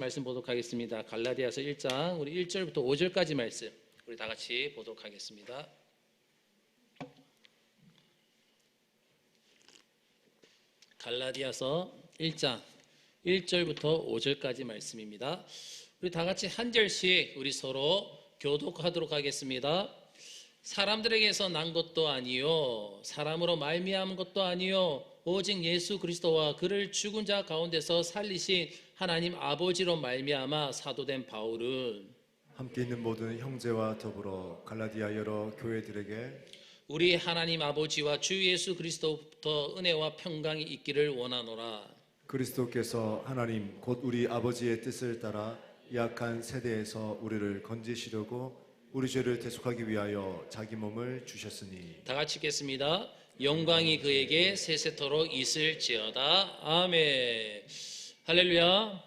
말씀 보도록 하겠습니다. 갈라디아서 1장 우리 1절부터 5절까지 말씀 우리 다 같이 보도록 하겠습니다. 갈라디아서 1장 1절부터 5절까지 말씀입니다. 우리 다 같이 한 절씩 우리 서로 교독하도록 하겠습니다. 사람들에게서 난 것도 아니요 사람으로 말미암은 것도 아니요 오직 예수 그리스도와 그를 죽은 자 가운데서 살리신 하나님 아버지로 말미암아 사도된 바울은 함께 있는 모든 형제와 더불어 갈라디아 여러 교회들에게 우리 하나님 아버지와 주 예수 그리스도부터 은혜와 평강이 있기를 원하노라. 그리스도께서 하나님 곧 우리 아버지의 뜻을 따라 약한 세대에서 우리를 건지시려고 우리 죄를 대속하기 위하여 자기 몸을 주셨으니 다 같이 읽겠습니다. 영광이 그에게 세세토록 있을지어다. 아멘. 할렐루야.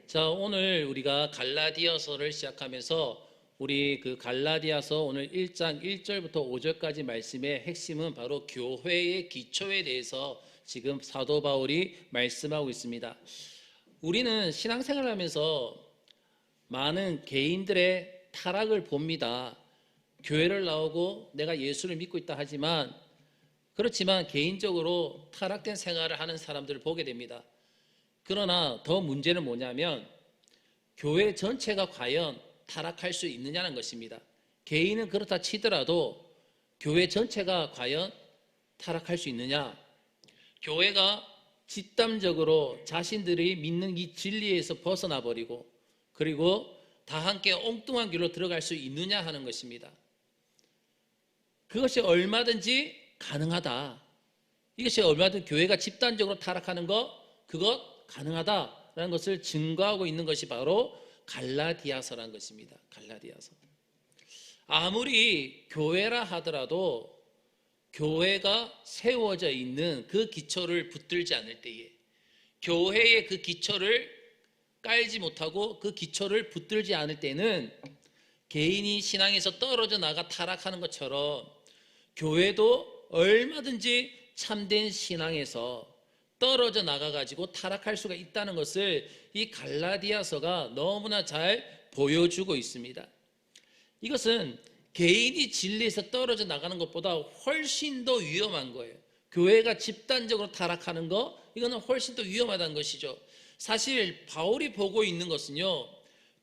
자, 오늘 우리가 갈라디아서를 시작하면서 우리 그 갈라디아서 오늘 1장 1절부터 5절까지 말씀의 핵심은 바로 교회의 기초에 대해서 지금 사도 바울이 말씀하고 있습니다. 우리는 신앙생활을 하면서 많은 개인들의 타락을 봅니다. 교회를 나오고 내가 예수를 믿고 있다 하지만 그렇지만 개인적으로 타락된 생활을 하는 사람들을 보게 됩니다. 그러나 더 문제는 뭐냐면 교회 전체가 과연 타락할 수 있느냐는 것입니다. 개인은 그렇다 치더라도 교회 전체가 과연 타락할 수 있느냐? 교회가 집단적으로 자신들이 믿는 이 진리에서 벗어나 버리고 그리고 다 함께 엉뚱한 길로 들어갈 수 있느냐 하는 것입니다. 그것이 얼마든지 가능하다. 이것이 얼마든지 교회가 집단적으로 타락하는 그것 가능하다라는 것을 증거하고 있는 것이 바로 갈라디아서라는 것입니다. 갈라디아서. 아무리 교회라 하더라도 교회가 세워져 있는 그 기초를 붙들지 않을 때에 교회의 그 기초를 깔지 못하고 그 기초를 붙들지 않을 때는 개인이 신앙에서 떨어져 나가 타락하는 것처럼 교회도 얼마든지 참된 신앙에서 떨어져 나가가지고 타락할 수가 있다는 것을 이 갈라디아서가 너무나 잘 보여주고 있습니다. 이것은 개인이 진리에서 떨어져 나가는 것보다 훨씬 더 위험한 거예요. 교회가 집단적으로 타락하는 거, 이거는 훨씬 더 위험하다는 것이죠. 사실 바울이 보고 있는 것은요,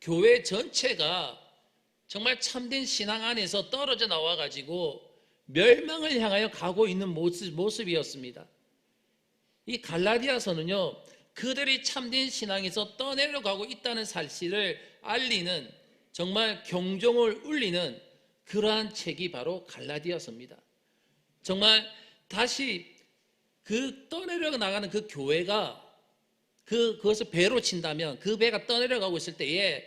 교회 전체가 정말 참된 신앙 안에서 떨어져 나와가지고 멸망을 향하여 가고 있는 모습이었습니다. 이 갈라디아서는요, 그들이 참된 신앙에서 떠내려가고 있다는 사실을 알리는 정말 경종을 울리는 그러한 책이 바로 갈라디아서입니다. 정말 다시 그 떠내려 나가는 그 교회가 그것을 배로 친다면 그 배가 떠내려가고 있을 때에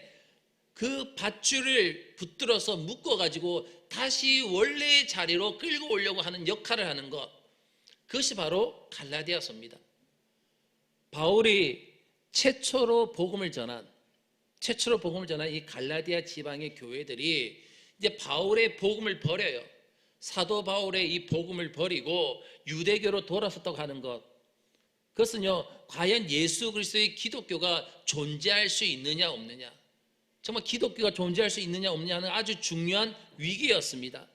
그 밧줄을 붙들어서 묶어가지고 다시 원래의 자리로 끌고 오려고 하는 역할을 하는 것, 그것이 바로 갈라디아서입니다. 바울이 최초로 복음을 전한 이 갈라디아 지방의 교회들이 이제 바울의 복음을 버려요. 사도 바울의 이 복음을 버리고 유대교로 돌아섰다고 하는 것, 그것은요, 과연 예수 그리스도의 기독교가 존재할 수 있느냐 없느냐, 정말 기독교가 존재할 수 있느냐 없느냐 하는 아주 중요한 위기였습니다.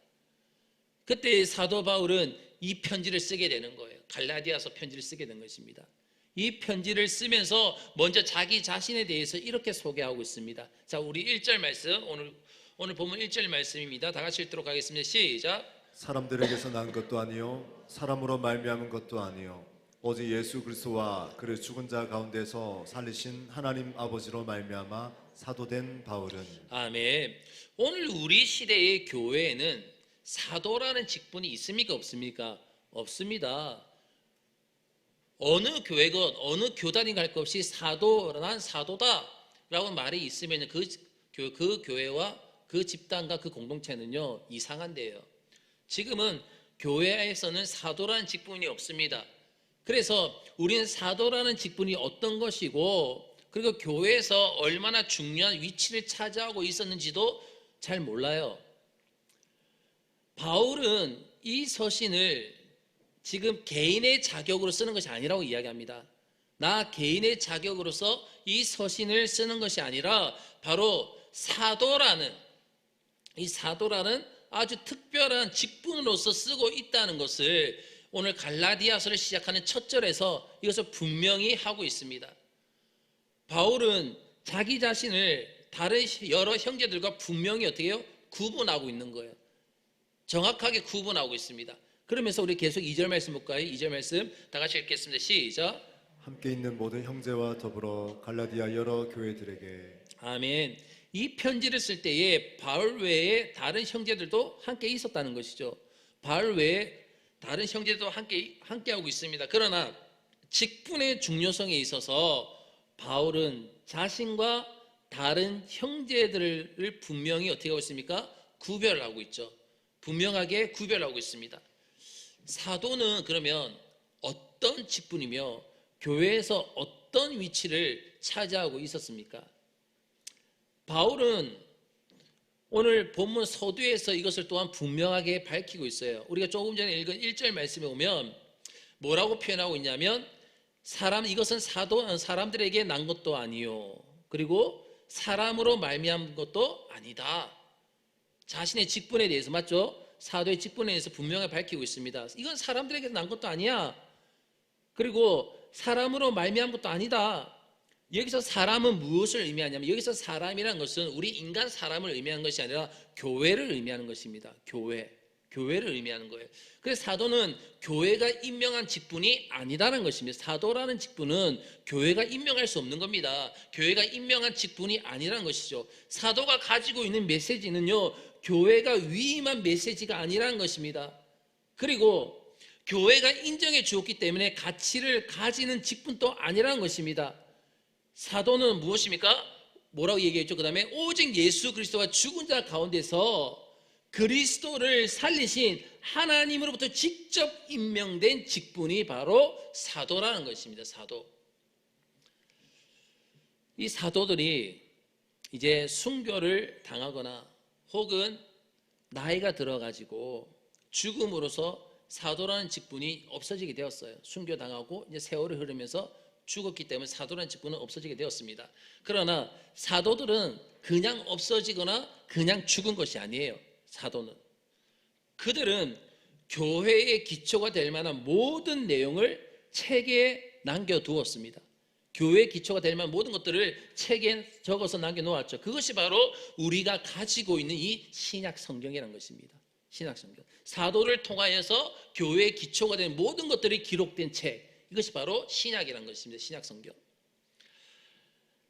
그때 사도 바울은 이 편지를 쓰게 되는 거예요. 갈라디아서 편지를 쓰게 된 것입니다. 이 편지를 쓰면서 먼저 자기 자신에 대해서 이렇게 소개하고 있습니다. 자, 우리 1절 말씀, 오늘 보면 1절 말씀입니다. 다 같이 읽도록 하겠습니다. 시작. 사람들에게서 난 것도 아니요 사람으로 말미암은 것도 아니요 오직 예수 그리스도와 그를 죽은 자 가운데서 살리신 하나님 아버지로 말미암아 사도된 바울은. 아멘. 오늘 우리 시대의 교회에는 사도라는 직분이 있습니까 없습니까? 없습니다. 어느 교회건 어느 교단이 갈 것 없이 난 사도다라고 말이 있으면 그 교회와 그 집단과 그 공동체는요, 이상한데요. 지금은 교회에서는 사도라는 직분이 없습니다. 그래서 우리는 사도라는 직분이 어떤 것이고 그리고 교회에서 얼마나 중요한 위치를 차지하고 있었는지도 잘 몰라요. 바울은 이 서신을 지금 개인의 자격으로 쓰는 것이 아니라고 이야기합니다. 나 개인의 자격으로서 이 서신을 쓰는 것이 아니라 바로 사도라는 아주 특별한 직분으로서 쓰고 있다는 것을 오늘 갈라디아서를 시작하는 첫 절에서 이것을 분명히 하고 있습니다. 바울은 자기 자신을 다른 여러 형제들과 분명히 어떻게 해요? 구분하고 있는 거예요. 정확하게 구분하고 있습니다. 그러면서 우리 계속 2절 말씀 볼까요? 2절 말씀 다 같이 읽겠습니다. 시작. 함께 있는 모든 형제와 더불어 갈라디아 여러 교회들에게. 아멘. 이 편지를 쓸 때에 바울 외에 다른 형제들도 함께 있었다는 것이죠. 바울 외에 다른 형제들도 함께하고 있습니다. 그러나 직분의 중요성에 있어서 바울은 자신과 다른 형제들을 분명히 어떻게 하고 있습니까? 구별하고 있죠. 분명하게 구별하고 있습니다. 사도는 그러면 어떤 직분이며 교회에서 어떤 위치를 차지하고 있었습니까? 바울은 오늘 본문 서두에서 이것을 또한 분명하게 밝히고 있어요. 우리가 조금 전에 읽은 1절 말씀에 오면 뭐라고 표현하고 있냐면 이것은 사람들에게 난 것도 아니요, 그리고 사람으로 말미암은 것도 아니다. 자신의 직분에 대해서, 맞죠? 사도의 직분에 대해서 분명하게 밝히고 있습니다. 이건 사람들에게 난 것도 아니야, 그리고 사람으로 말미암은 것도 아니다. 여기서 사람은 무엇을 의미하냐면, 여기서 사람이라는 것은 우리 인간 사람을 의미하는 것이 아니라 교회를 의미하는 것입니다. 교회를 의미하는 거예요. 그래서 사도는 교회가 임명한 직분이 아니다라는 것입니다. 사도라는 직분은 교회가 임명할 수 없는 겁니다. 교회가 임명한 직분이 아니라는 것이죠. 사도가 가지고 있는 메시지는요, 교회가 위임한 메시지가 아니라는 것입니다. 그리고 교회가 인정해 주었기 때문에 가치를 가지는 직분도 아니라는 것입니다. 사도는 무엇입니까? 뭐라고 얘기했죠? 그 다음에 오직 예수 그리스도가 죽은 자 가운데서 그리스도를 살리신 하나님으로부터 직접 임명된 직분이 바로 사도라는 것입니다. 사도. 이 사도들이 이제 순교를 당하거나 혹은 나이가 들어가지고 죽음으로써 사도라는 직분이 없어지게 되었어요. 순교당하고 이제 세월이 흐르면서 죽었기 때문에 사도라는 직분은 없어지게 되었습니다. 그러나 사도들은 그냥 없어지거나 그냥 죽은 것이 아니에요. 사도는 그들은 교회의 기초가 될 만한 모든 내용을 책에 남겨두었습니다. 교회의 기초가 될 만한 모든 것들을 책에 적어서 남겨놓았죠. 그것이 바로 우리가 가지고 있는 이 신약 성경이라는 것입니다. 신약 성경. 사도를 통하여서 교회의 기초가 된 모든 것들이 기록된 책, 이것이 바로 신약이라는 것입니다. 신약 성경.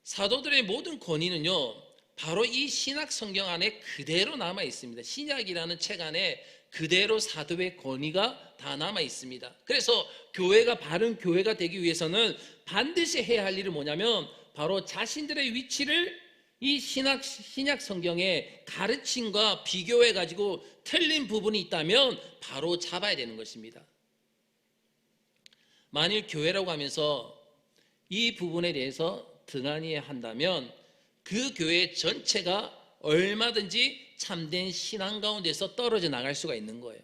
사도들의 모든 권위는요, 바로 이 신약 성경 안에 그대로 남아 있습니다. 신약이라는 책 안에 그대로 사도의 권위가 다 남아 있습니다. 그래서 교회가 바른 교회가 되기 위해서는 반드시 해야 할 일은 뭐냐면 바로 자신들의 위치를 이 신약 성경의 가르침과 비교해 가지고 틀린 부분이 있다면 바로 잡아야 되는 것입니다. 만일 교회라고 하면서 이 부분에 대해서 등한히 한다면 그 교회 전체가 얼마든지 참된 신앙 가운데서 떨어져 나갈 수가 있는 거예요.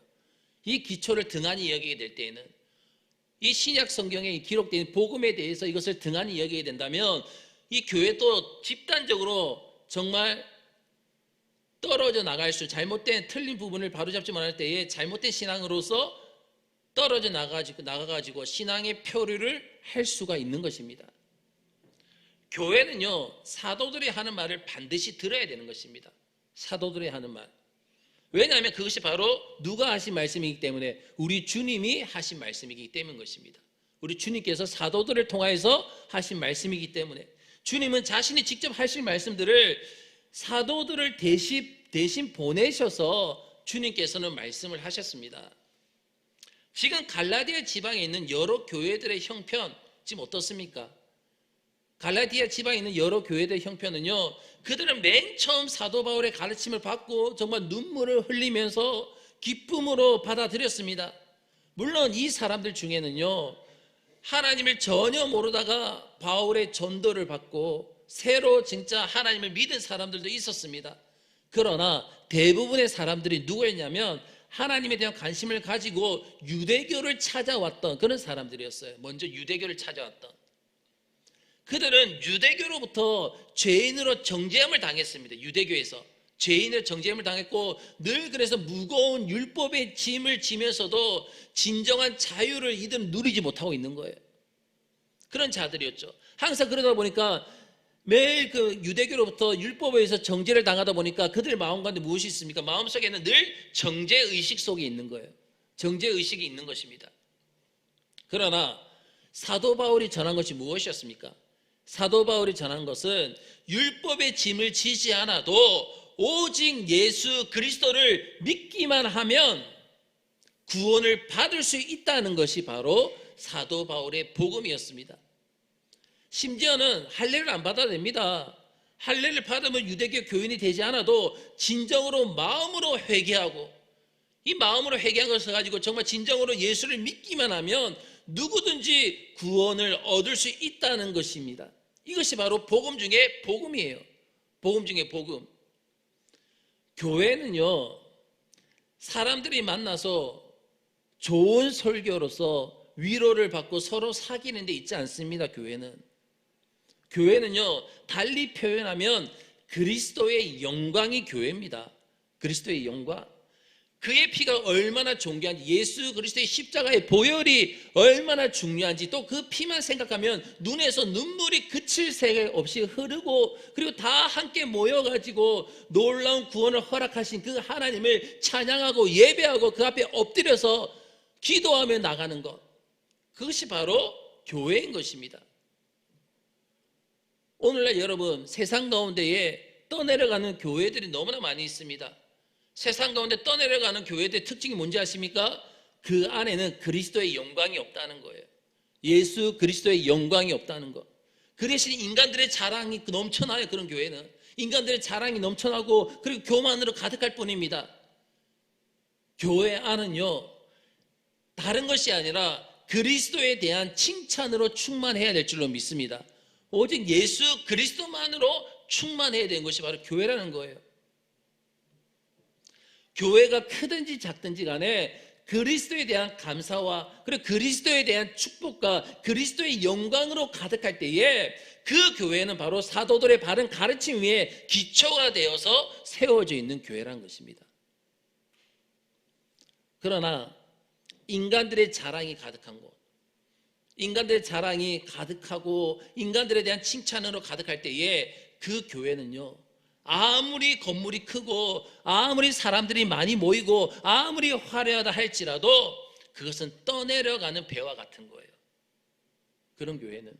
이 기초를 등한히 여기게 될 때에는, 이 신약 성경에 기록된 복음에 대해서 이것을 등한히 여기게 된다면 이 교회도 집단적으로 정말 떨어져 나갈 수, 잘못된 틀린 부분을 바로잡지 못할 때에 잘못된 신앙으로서 떨어져 나가가지고 신앙의 표류를 할 수가 있는 것입니다. 교회는요, 사도들이 하는 말을 반드시 들어야 되는 것입니다. 사도들이 하는 말. 왜냐하면 그것이 바로 누가 하신 말씀이기 때문에, 우리 주님이 하신 말씀이기 때문인 것입니다. 우리 주님께서 사도들을 통하여서 하신 말씀이기 때문에, 주님은 자신이 직접 하신 말씀들을 사도들을 대신 보내셔서 주님께서는 말씀을 하셨습니다. 지금 갈라디아 지방에 있는 여러 교회들의 형편 지금 어떻습니까? 갈라디아 지방에 있는 여러 교회들의 형편은요, 그들은 맨 처음 사도 바울의 가르침을 받고 정말 눈물을 흘리면서 기쁨으로 받아들였습니다. 물론 이 사람들 중에는요, 하나님을 전혀 모르다가 바울의 전도를 받고 새로 진짜 하나님을 믿은 사람들도 있었습니다. 그러나 대부분의 사람들이 누구였냐면 하나님에 대한 관심을 가지고 유대교를 찾아왔던 그런 사람들이었어요. 먼저 유대교를 찾아왔던. 그들은 유대교로부터 죄인으로 정죄함을 당했습니다. 유대교에서 죄인으로 정죄함을 당했고 늘 그래서 무거운 율법의 짐을 지면서도 진정한 자유를 이들은 누리지 못하고 있는 거예요. 그런 자들이었죠. 항상 그러다 보니까 매일 그 유대교로부터 율법에 의해서 정죄를 당하다 보니까 그들 마음 가운데 무엇이 있습니까? 마음속에는 늘 정죄의식 속에 있는 거예요. 정죄의식이 있는 것입니다. 그러나 사도 바울이 전한 것이 무엇이었습니까? 사도 바울이 전한 것은 율법의 짐을 지지 않아도 오직 예수 그리스도를 믿기만 하면 구원을 받을 수 있다는 것이 바로 사도 바울의 복음이었습니다. 심지어는 할례를 안 받아도 됩니다. 할례를 받으면 유대교 교인이 되지 않아도 진정으로 마음으로 회개하고 이 마음으로 회개한 것을 가지고 정말 진정으로 예수를 믿기만 하면 누구든지 구원을 얻을 수 있다는 것입니다. 이것이 바로 복음 중에 복음이에요. 복음 중에 복음. 교회는요, 사람들이 만나서 좋은 설교로서 위로를 받고 서로 사귀는 데 있지 않습니다. 교회는요, 달리 표현하면 그리스도의 영광이 교회입니다. 그리스도의 영광. 그의 피가 얼마나 존귀한지, 예수 그리스도의 십자가의 보혈이 얼마나 중요한지, 또 그 피만 생각하면 눈에서 눈물이 그칠 새 없이 흐르고, 그리고 다 함께 모여가지고 놀라운 구원을 허락하신 그 하나님을 찬양하고 예배하고 그 앞에 엎드려서 기도하며 나가는 것, 그것이 바로 교회인 것입니다. 오늘날 여러분, 세상 가운데에 떠내려가는 교회들이 너무나 많이 있습니다. 세상 가운데 떠내려가는 교회들의 특징이 뭔지 아십니까? 그 안에는 그리스도의 영광이 없다는 거예요. 예수 그리스도의 영광이 없다는 것. 그 대신 인간들의 자랑이 넘쳐나요. 그런 교회는 인간들의 자랑이 넘쳐나고 그리고 교만으로 가득할 뿐입니다. 교회 안은요, 다른 것이 아니라 그리스도에 대한 칭찬으로 충만해야 될 줄로 믿습니다. 오직 예수 그리스도만으로 충만해야 되는 것이 바로 교회라는 거예요. 교회가 크든지 작든지 간에 그리스도에 대한 감사와 그리고 그리스도에 대한 축복과 그리스도의 영광으로 가득할 때에 그 교회는 바로 사도들의 바른 가르침 위에 기초가 되어서 세워져 있는 교회라는 것입니다. 그러나 인간들의 자랑이 가득한 곳, 인간들의 자랑이 가득하고 인간들에 대한 칭찬으로 가득할 때에 그 교회는요, 아무리 건물이 크고 아무리 사람들이 많이 모이고 아무리 화려하다 할지라도 그것은 떠내려가는 배와 같은 거예요. 그런 교회는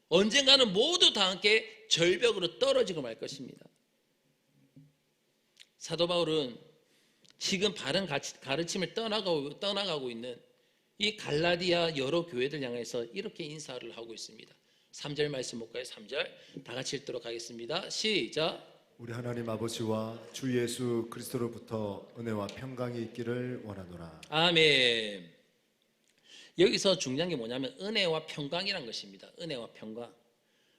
언젠가는 모두 다 함께 절벽으로 떨어지고 말 것입니다. 사도 바울은 지금 바른 가르침을 떠나가고 있는 이 갈라디아 여러 교회들 향해서 이렇게 인사를 하고 있습니다. 3절 말씀 볼까요? 3절 다 같이 읽도록 하겠습니다. 시작. 우리 하나님 아버지와 주 예수 그리스도로부터 은혜와 평강이 있기를 원하노라. 아멘. 여기서 중요한 게 뭐냐면 은혜와 평강이란 것입니다. 은혜와 평강.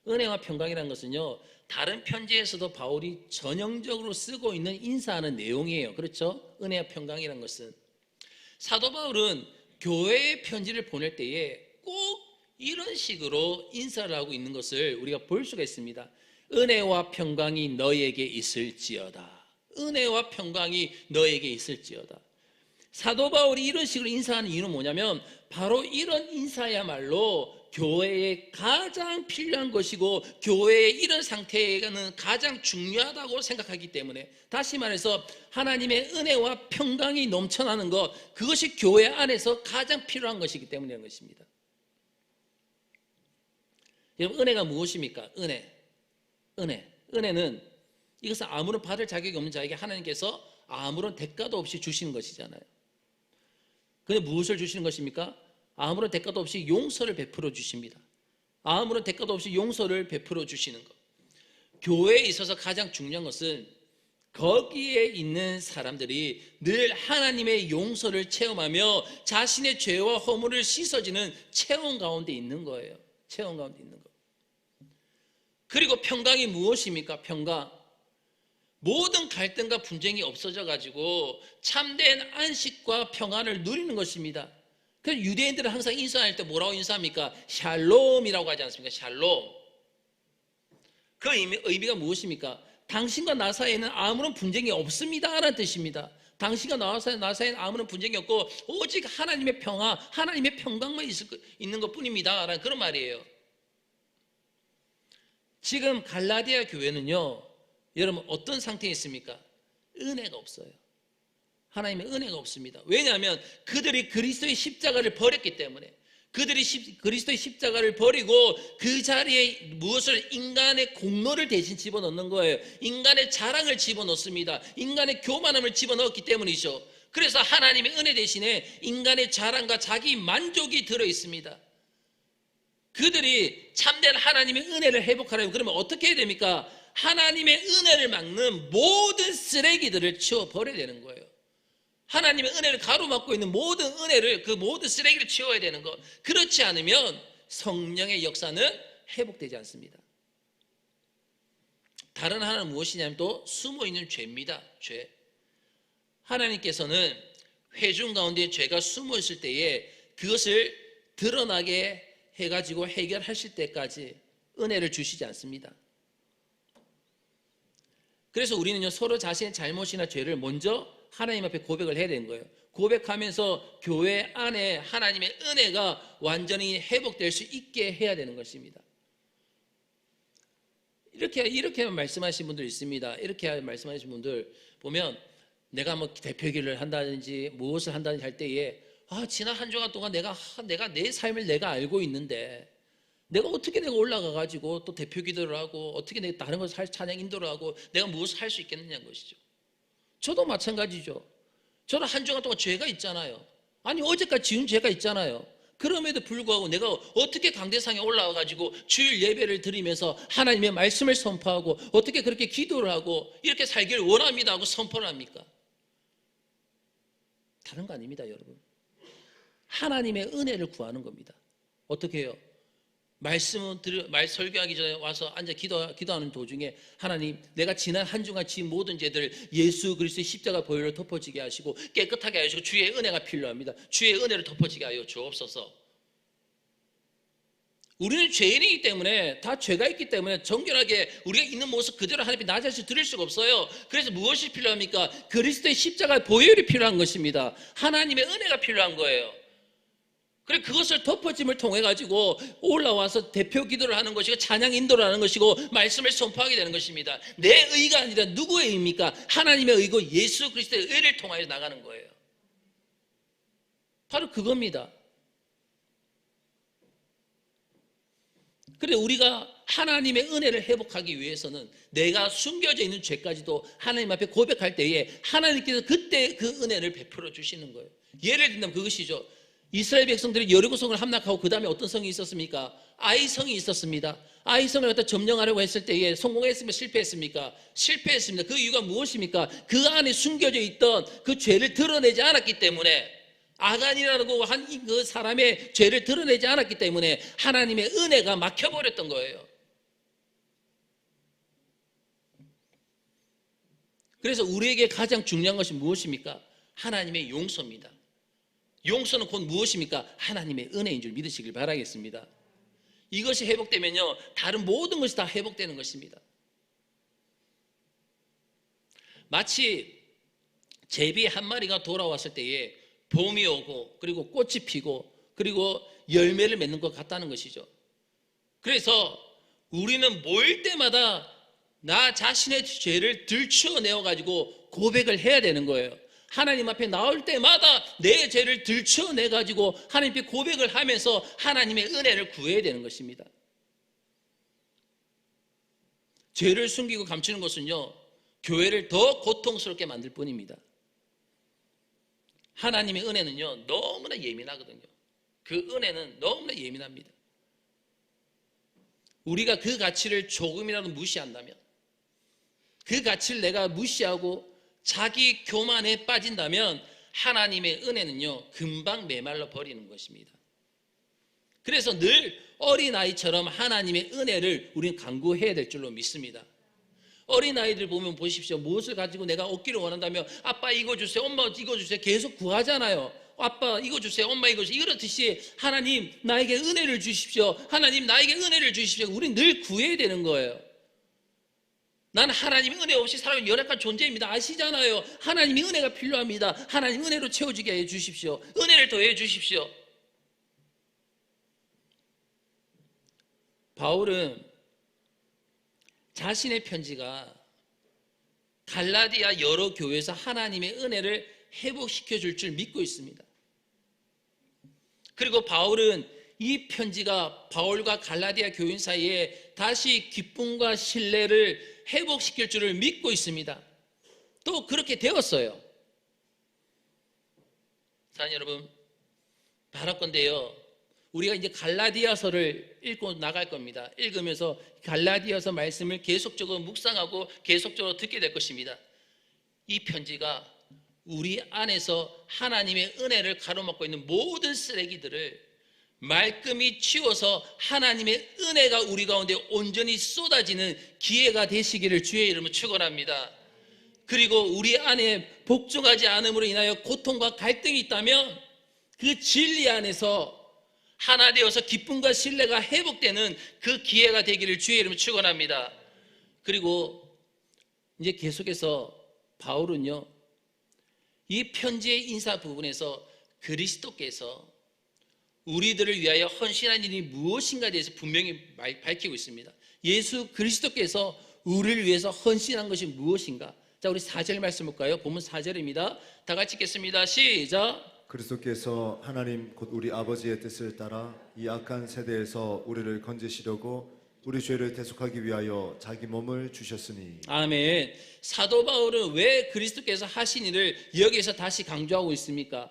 은혜와 평강이란 것은요, 다른 편지에서도 바울이 전형적으로 쓰고 있는 인사하는 내용이에요. 그렇죠? 은혜와 평강이란 것은 사도 바울은 교회의 편지를 보낼 때에 꼭 이런 식으로 인사를 하고 있는 것을 우리가 볼 수가 있습니다. 은혜와 평강이 너에게 있을지어다. 은혜와 평강이 너에게 있을지어다. 사도 바울이 이런 식으로 인사하는 이유는 뭐냐면 바로 이런 인사야말로 교회에 가장 필요한 것이고 교회의 이런 상태는 가장 중요하다고 생각하기 때문에, 다시 말해서 하나님의 은혜와 평강이 넘쳐나는 것, 그것이 교회 안에서 가장 필요한 것이기 때문이라는 것입니다. 여러분, 은혜가 무엇입니까? 은혜는 이것은 아무런 받을 자격이 없는 자에게 하나님께서 아무런 대가도 없이 주시는 것이잖아요. 근데 무엇을 주시는 것입니까? 아무런 대가도 없이 용서를 베풀어 주십니다. 아무런 대가도 없이 용서를 베풀어 주시는 것. 교회에 있어서 가장 중요한 것은 거기에 있는 사람들이 늘 하나님의 용서를 체험하며 자신의 죄와 허물을 씻어지는 체험 가운데 있는 거예요. 체험 가운데 있는 것. 그리고 평강이 무엇입니까? 평강. 모든 갈등과 분쟁이 없어져 가지고 참된 안식과 평안을 누리는 것입니다. 그래서 유대인들은 항상 인사할 때 뭐라고 인사합니까? 샬롬이라고 하지 않습니까? 샬롬. 그 의미가 무엇입니까? 당신과 나 사이에는 아무런 분쟁이 없습니다 라는 뜻입니다. 당신과 나 사이에는 아무런 분쟁이 없고 오직 하나님의 평화, 하나님의 평강만 있는 것뿐입니다 라는 그런 말이에요. 지금 갈라디아 교회는요, 여러분 어떤 상태에 있습니까? 은혜가 없어요. 하나님의 은혜가 없습니다. 왜냐하면 그들이 그리스도의 십자가를 버렸기 때문에, 그들이 그리스도의 십자가를 버리고 그 자리에 무엇을, 인간의 공로를 대신 집어넣는 거예요. 인간의 자랑을 집어넣습니다. 인간의 교만함을 집어넣었기 때문이죠. 그래서 하나님의 은혜 대신에 인간의 자랑과 자기 만족이 들어있습니다. 그들이 참된 하나님의 은혜를 회복하려면 그러면 어떻게 해야 됩니까? 하나님의 은혜를 막는 모든 쓰레기들을 치워버려야 되는 거예요. 하나님의 은혜를 가로막고 있는 모든 은혜를, 그 모든 쓰레기를 치워야 되는 것. 그렇지 않으면 성령의 역사는 회복되지 않습니다. 다른 하나는 무엇이냐면 또 숨어있는 죄입니다. 죄. 하나님께서는 회중 가운데 죄가 숨어있을 때에 그것을 드러나게 해가지고 해결하실 때까지 은혜를 주시지 않습니다. 그래서 우리는요, 서로 자신의 잘못이나 죄를 먼저 하나님 앞에 고백을 해야 되는 거예요. 고백하면서 교회 안에 하나님의 은혜가 완전히 회복될 수 있게 해야 되는 것입니다. 이렇게 말씀하신 분들 있습니다. 이렇게 말씀하신 분들 보면, 내가 뭐 대표기를 한다든지 무엇을 한다든지 할 때에 지난 한 주간 동안 내가 내 삶을 내가 알고 있는데 내가 어떻게 올라가 가지고 또 대표 기도를 하고 어떻게 내가 다른 것을 찬양 인도를 하고 내가 무엇을 할 수 있겠느냐는 것이죠. 저도 마찬가지죠. 저는 한 주간 동안 죄가 있잖아요. 아니 어제까지 지은 죄가 있잖아요. 그럼에도 불구하고 내가 어떻게 강대상에 올라와 가지고 주일 예배를 드리면서 하나님의 말씀을 선포하고 어떻게 그렇게 기도를 하고 이렇게 살기를 원합니다 하고 선포를 합니까? 다른 거 아닙니다, 여러분. 하나님의 은혜를 구하는 겁니다. 어떻게 해요? 말 설교하기 전에 와서 앉아 기도하는 도중에, 하나님, 내가 지난 한 주간 지은 모든 죄들 예수 그리스도의 십자가 보혈로 덮어지게 하시고 깨끗하게 하시고 주의 은혜가 필요합니다. 주의 은혜를 덮어지게 하여 주옵소서. 우리는 죄인이기 때문에, 다 죄가 있기 때문에 정결하게 우리가 있는 모습 그대로 하나님 앞에 낮아서 드릴 수가 없어요. 그래서 무엇이 필요합니까? 그리스도의 십자가 보혈이 필요한 것입니다. 하나님의 은혜가 필요한 거예요. 그래, 그것을 덮어짐을 통해 가지고 올라와서 대표 기도를 하는 것이고 찬양 인도를 하는 것이고 말씀을 선포하게 되는 것입니다. 내 의가 아니라 누구의 의입니까? 하나님의 의고 예수 그리스도의 의를 통하여 나가는 거예요. 바로 그겁니다. 그래, 우리가 하나님의 은혜를 회복하기 위해서는 내가 숨겨져 있는 죄까지도 하나님 앞에 고백할 때에 하나님께서 그때 그 은혜를 베풀어 주시는 거예요. 예를 들면 그것이죠. 이스라엘 백성들이 여리고성을 함락하고 그 다음에 어떤 성이 있었습니까? 아이성이 있었습니다. 아이성을 갖다 점령하려고 했을 때에 성공했습니까? 실패했습니까? 실패했습니다. 그 이유가 무엇입니까? 그 안에 숨겨져 있던 그 죄를 드러내지 않았기 때문에, 아간이라고 한 그 사람의 죄를 드러내지 않았기 때문에 하나님의 은혜가 막혀버렸던 거예요. 그래서 우리에게 가장 중요한 것이 무엇입니까? 하나님의 용서입니다. 용서는 곧 무엇입니까? 하나님의 은혜인 줄 믿으시길 바라겠습니다. 이것이 회복되면요, 다른 모든 것이 다 회복되는 것입니다. 마치 제비 한 마리가 돌아왔을 때에 봄이 오고 그리고 꽃이 피고 그리고 열매를 맺는 것 같다는 것이죠. 그래서 우리는 모일 때마다 나 자신의 죄를 들추어내어 가지고 고백을 해야 되는 거예요. 하나님 앞에 나올 때마다 내 죄를 들춰내 가지고 하나님께 고백을 하면서 하나님의 은혜를 구해야 되는 것입니다. 죄를 숨기고 감추는 것은요, 교회를 더 고통스럽게 만들 뿐입니다. 하나님의 은혜는요, 너무나 예민하거든요. 그 은혜는 너무나 예민합니다. 우리가 그 가치를 조금이라도 무시한다면, 그 가치를 내가 무시하고 자기 교만에 빠진다면 하나님의 은혜는요, 금방 메말라 버리는 것입니다. 그래서 늘 어린아이처럼 하나님의 은혜를 우리는 간구해야 될 줄로 믿습니다. 어린아이들 보면 보십시오. 무엇을 가지고 내가 얻기를 원한다면 아빠 이거 주세요, 엄마 이거 주세요 계속 구하잖아요. 아빠 이거 주세요, 엄마 이거 주세요. 이렇듯이 하나님 나에게 은혜를 주십시오, 하나님 나에게 은혜를 주십시오. 우리는 늘 구해야 되는 거예요. 나는 하나님의 은혜 없이 살아가는 연약한 존재입니다. 아시잖아요. 하나님이 은혜가 필요합니다. 하나님 은혜로 채워주게 해 주십시오. 은혜를 더해 주십시오. 바울은 자신의 편지가 갈라디아 여러 교회에서 하나님의 은혜를 회복시켜 줄 줄 믿고 있습니다. 그리고 바울은 이 편지가 바울과 갈라디아 교인 사이에 다시 기쁨과 신뢰를 회복시킬 줄을 믿고 있습니다. 또 그렇게 되었어요. 사랑하는 여러분, 바랄건대요, 우리가 이제 갈라디아서를 읽고 나갈 겁니다. 읽으면서 갈라디아서 말씀을 계속적으로 묵상하고 계속적으로 듣게 될 것입니다. 이 편지가 우리 안에서 하나님의 은혜를 가로막고 있는 모든 쓰레기들을 말끔히 치워서 하나님의 은혜가 우리 가운데 온전히 쏟아지는 기회가 되시기를 주의 이름으로 축원합니다. 그리고 우리 안에 복종하지 않음으로 인하여 고통과 갈등이 있다면 그 진리 안에서 하나 되어서 기쁨과 신뢰가 회복되는 그 기회가 되기를 주의 이름으로 축원합니다. 그리고 이제 계속해서 바울은요, 이 편지의 인사 부분에서 그리스도께서 우리들을 위하여 헌신한 일이 무엇인가에 대해서 분명히 밝히고 있습니다. 예수 그리스도께서 우리를 위해서 헌신한 것이 무엇인가? 자, 우리 4절 말씀 볼까요? 본문 4절입니다. 다 같이 읽겠습니다. 시작. 그리스도께서 하나님 곧 우리 아버지의 뜻을 따라 이 악한 세대에서 우리를 건지시려고 우리 죄를 대속하기 위하여 자기 몸을 주셨으니. 아멘. 사도 바울은 왜 그리스도께서 하신 일을 여기에서 다시 강조하고 있습니까?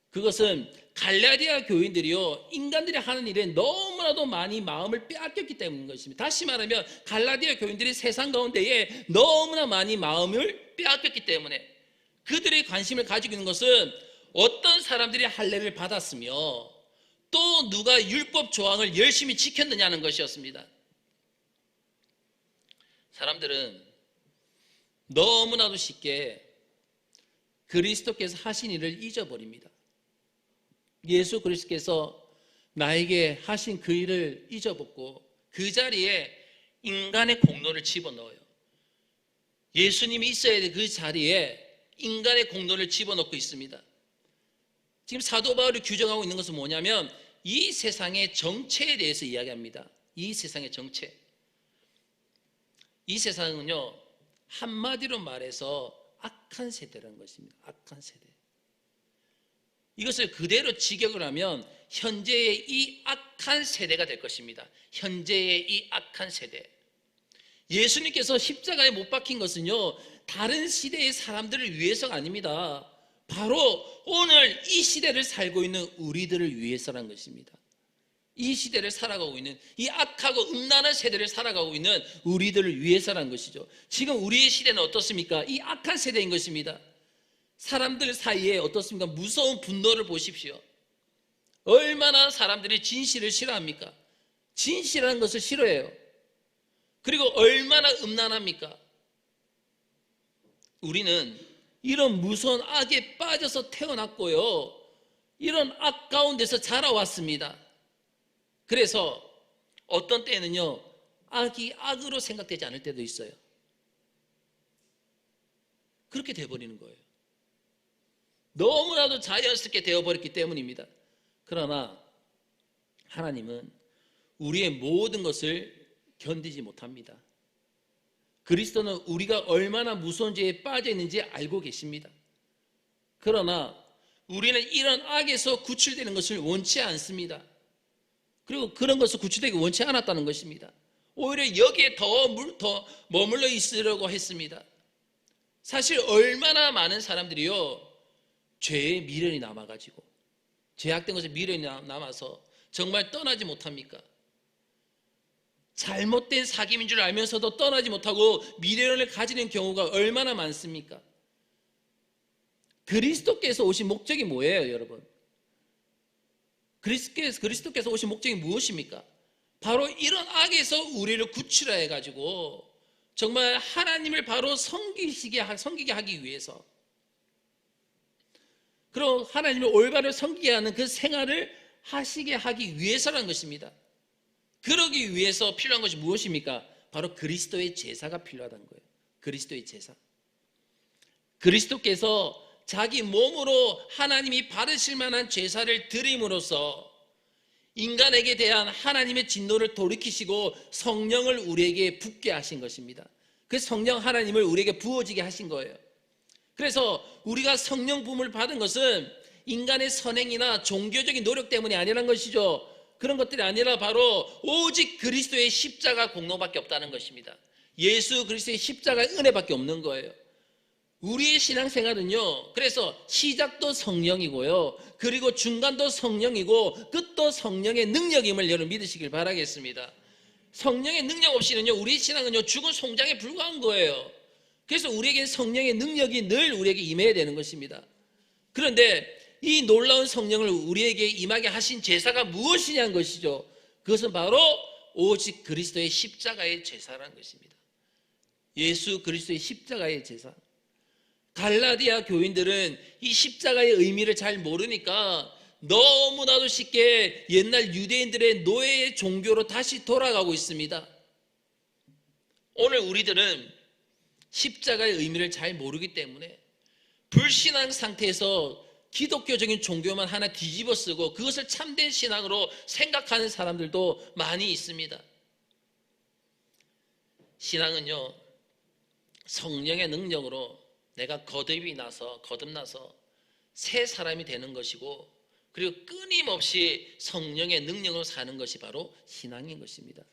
그것은 갈라디아 교인들이요, 인간들이 하는 일에 너무나도 많이 마음을 빼앗겼기 때문인 것입니다. 다시 말하면 갈라디아 교인들이 세상 가운데에 너무나 많이 마음을 빼앗겼기 때문에 그들의 관심을 가지고 있는 것은 어떤 사람들이 할례를 받았으며 또 누가 율법 조항을 열심히 지켰느냐는 것이었습니다. 사람들은 너무나도 쉽게 그리스도께서 하신 일을 잊어버립니다. 예수 그리스도께서 나에게 하신 그 일을 잊어버리고 그 자리에 인간의 공로를 집어넣어요. 예수님이 있어야 될 그 자리에 인간의 공로를 집어넣고 있습니다. 지금 사도 바울이 규정하고 있는 것은 뭐냐면 이 세상의 정체에 대해서 이야기합니다. 이 세상의 정체. 이 세상은요, 한마디로 말해서 악한 세대라는 것입니다. 악한 세대. 이것을 그대로 직역을 하면 현재의 이 악한 세대가 될 것입니다. 현재의 이 악한 세대. 예수님께서 십자가에 못 박힌 것은요, 다른 시대의 사람들을 위해서가 아닙니다. 바로 오늘 이 시대를 살고 있는 우리들을 위해서라는 것입니다. 이 시대를 살아가고 있는, 이 악하고 음란한 세대를 살아가고 있는 우리들을 위해서라는 것이죠. 지금 우리의 시대는 어떻습니까? 이 악한 세대인 것입니다. 사람들 사이에 어떻습니까? 무서운 분노를 보십시오. 얼마나 사람들이 진실을 싫어합니까? 진실한 것을 싫어해요. 그리고 얼마나 음란합니까? 우리는 이런 무서운 악에 빠져서 태어났고요, 이런 악 가운데서 자라왔습니다. 그래서 어떤 때는요, 악이 악으로 생각되지 않을 때도 있어요. 그렇게 돼버리는 거예요. 너무나도 자연스럽게 되어버렸기 때문입니다. 그러나 하나님은 우리의 모든 것을 견디지 못합니다. 그리스도는 우리가 얼마나 무서운 죄에 빠져 있는지 알고 계십니다. 그러나 우리는 이런 악에서 구출되는 것을 원치 않습니다. 그리고 그런 것을 구출되기 원치 않았다는 것입니다. 오히려 여기에 더 머물러 있으려고 했습니다. 사실 얼마나 많은 사람들이요, 죄의 미련이 남아가지고, 죄악된 것에 미련이 남아서 정말 떠나지 못합니까? 잘못된 사귐인 줄 알면서도 떠나지 못하고 미련을 가지는 경우가 얼마나 많습니까? 그리스도께서 오신 목적이 뭐예요, 여러분? 그리스도께서 오신 목적이 무엇입니까? 바로 이런 악에서 우리를 구출해 가지고 정말 하나님을 바로 섬기게 하기 위해서. 그럼 하나님을 올바로 섬기게 하는 그 생활을 하시게 하기 위해서라는 것입니다. 그러기 위해서 필요한 것이 무엇입니까? 바로 그리스도의 제사가 필요하다는 거예요. 그리스도의 제사. 그리스도께서 자기 몸으로 하나님이 받으실 만한 제사를 드림으로써 인간에게 대한 하나님의 진노를 돌이키시고 성령을 우리에게 붓게 하신 것입니다. 그 성령 하나님을 우리에게 부어지게 하신 거예요. 그래서 우리가 성령 부음을 받은 것은 인간의 선행이나 종교적인 노력 때문이 아니라는 것이죠. 그런 것들이 아니라 바로 오직 그리스도의 십자가 공로밖에 없다는 것입니다. 예수 그리스도의 십자가의 은혜밖에 없는 거예요. 우리의 신앙생활은요, 그래서 시작도 성령이고요, 그리고 중간도 성령이고 끝도 성령의 능력임을 여러분 믿으시길 바라겠습니다. 성령의 능력 없이는요, 우리의 신앙은요 죽은 송장에 불과한 거예요. 그래서 우리에게 성령의 능력이 늘 우리에게 임해야 되는 것입니다. 그런데 이 놀라운 성령을 우리에게 임하게 하신 제사가 무엇이냐는 것이죠. 그것은 바로 오직 그리스도의 십자가의 제사라는 것입니다. 예수 그리스도의 십자가의 제사. 갈라디아 교인들은 이 십자가의 의미를 잘 모르니까 너무나도 쉽게 옛날 유대인들의 노예의 종교로 다시 돌아가고 있습니다. 오늘 우리들은 십자가의 의미를 잘 모르기 때문에 불신앙 상태에서 기독교적인 종교만 하나 뒤집어 쓰고 그것을 참된 신앙으로 생각하는 사람들도 많이 있습니다. 신앙은요, 성령의 능력으로 내가 거듭나서 새 사람이 되는 것이고, 그리고 끊임없이 성령의 능력으로 사는 것이 바로 신앙인 것입니다.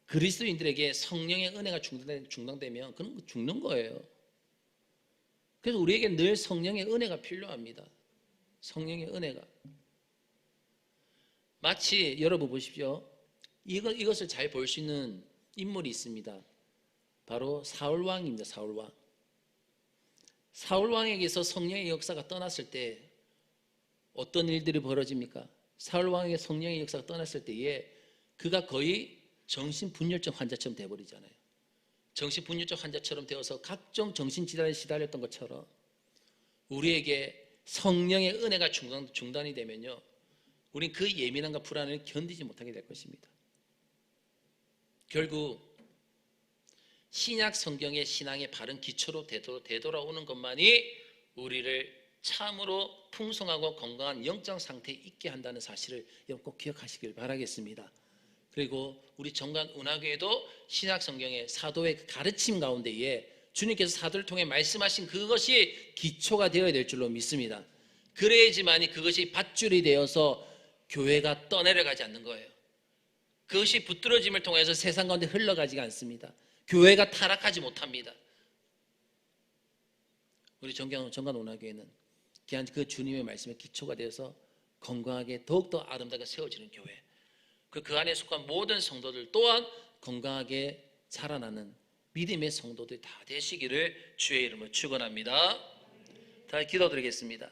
그리스도인들에게 성령의 은혜가 중단되면 그건 죽는 거예요. 그래서 우리에게 늘 성령의 은혜가 필요합니다. 성령의 은혜가. 마치 여러분 보십시오. 이것을 잘 볼 수 있는 인물이 있습니다. 바로 사울왕입니다. 사울왕. 사울왕에게서 성령의 역사가 떠났을 때 어떤 일들이 벌어집니까? 사울왕에게 성령의 역사가 떠났을 때에 그가 거의 정신분열증 환자처럼 되어버리잖아요. 정신분열증 환자처럼 되어서 각종 정신질환에 시달렸던 것처럼 우리에게 성령의 은혜가 중단이 되면요, 우린 그 예민함과 불안을 견디지 못하게 될 것입니다. 결국 신약 성경의 신앙의 바른 기초로 되돌아오는 것만이 우리를 참으로 풍성하고 건강한 영적 상태에 있게 한다는 사실을 여러분 꼭 기억하시길 바라겠습니다. 그리고 우리 정관 운하교회도 신약 성경의 사도의 가르침 가운데에 주님께서 사도를 통해 말씀하신 그것이 기초가 되어야 될 줄로 믿습니다. 그래야지만이 그것이 밧줄이 되어서 교회가 떠내려가지 않는 거예요. 그것이 붙들어짐을 통해서 세상 가운데 흘러가지가 않습니다. 교회가 타락하지 못합니다. 우리 정관 운하교회는 귀한 그 주님의 말씀에 기초가 되어서 건강하게 더욱더 아름답게 세워지는 교회, 그 안에 속한 모든 성도들 또한 건강하게 자라나는 믿음의 성도들이 다 되시기를 주의 이름으로 축원합니다. 다 기도드리겠습니다.